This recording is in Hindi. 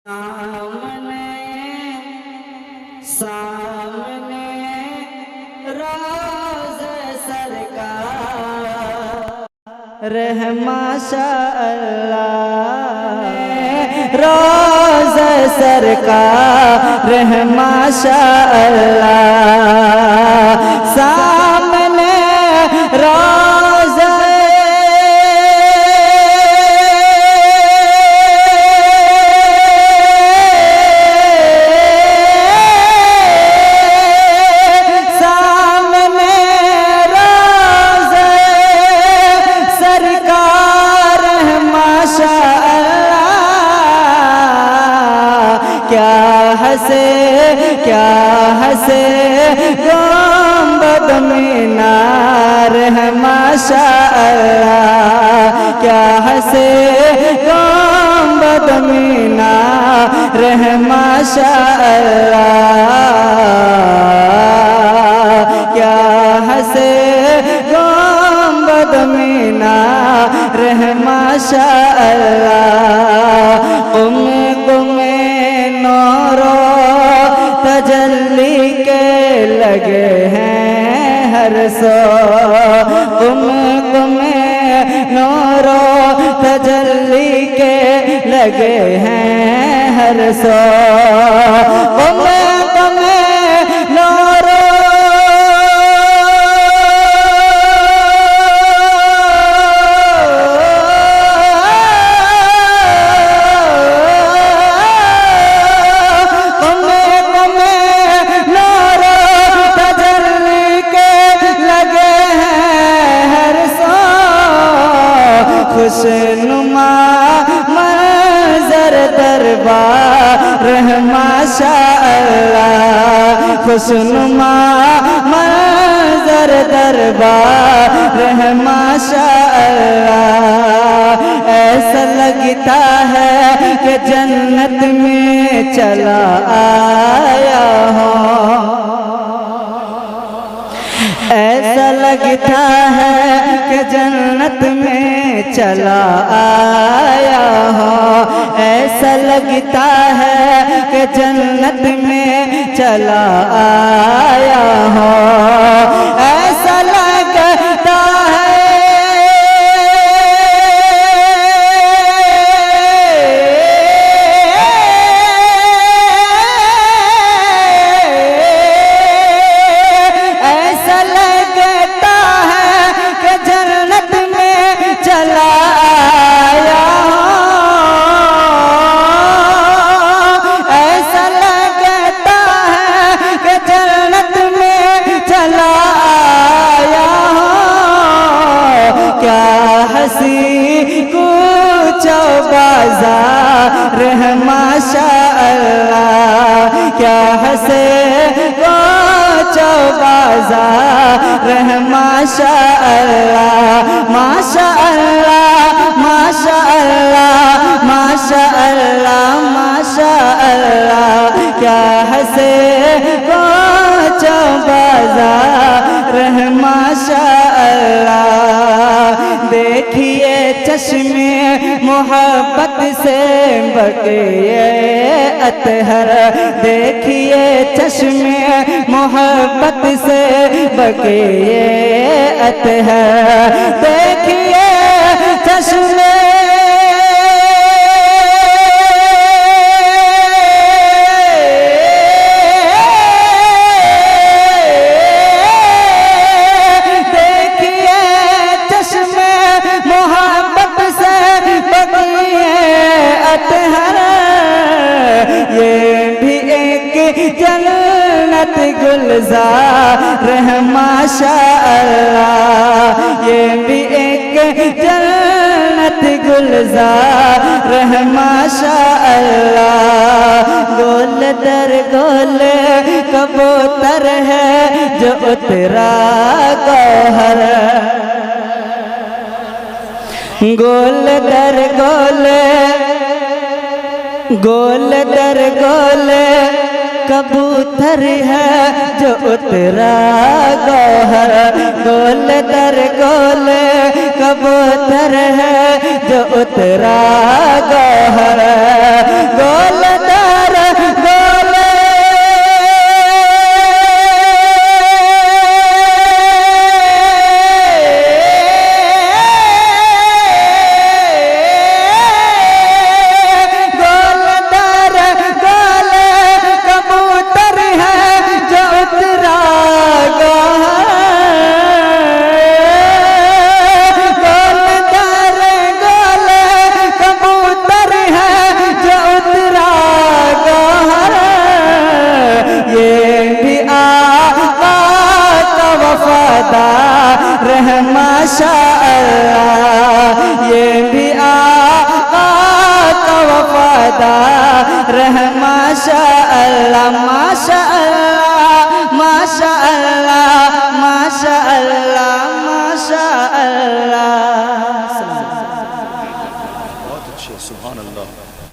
सामने सामने रोज़ सरकार माशाअल्लाह रोज़ सरकार माशाअल्लाह सामने रोज़ क्या हंसे गुंबद मीनार है माशाअल्लाह क्या हंसे गुंबद मीनार है माशाअल्लाह क्या हंसे गुंबद मीनार है माशाअल्लाह तजल्ली के लगे हैं हर सो नूरो तजल्ली के लगे हैं हर सो नूरो खुशनुमा मंजर दरबार माशाअल्लाह खुशनुमा मंजर दरबार माशाअल्लाह ऐसा लगता है कि जन्नत में चला आया हूँ ऐसा लगता है कि जन्नत में चला आया हो ऐसा लगता है कि जन्नत में चला आया हो ऐसा लगता है बाज़ार माशाअल्लाह क्या हंसे कोचो बाज़ार माशाअल्लाह माशाअल्लाह माशाअल्लाह माशाअल्लाह माशाअल्लाह क्या हंसे कोचो बाज़ार माशाअल्लाह देखिए चश्मे मोहब्बत से बकिए अतहर देखिए चश्मे मोहब्बत से बकिए अतहर देखिए चश्मे जन्नत गुलजार माशाअल्लाह ये भी एक जन्नत गुलजार माशाअल्लाह गोल दर गोल कबूतर है जो उतरा गौहर गोल दर गोल गोल दर गोल कबूतर है जो उतरा गौहर गोल दर गोल कबूतर है जो उतरा गौहर गोल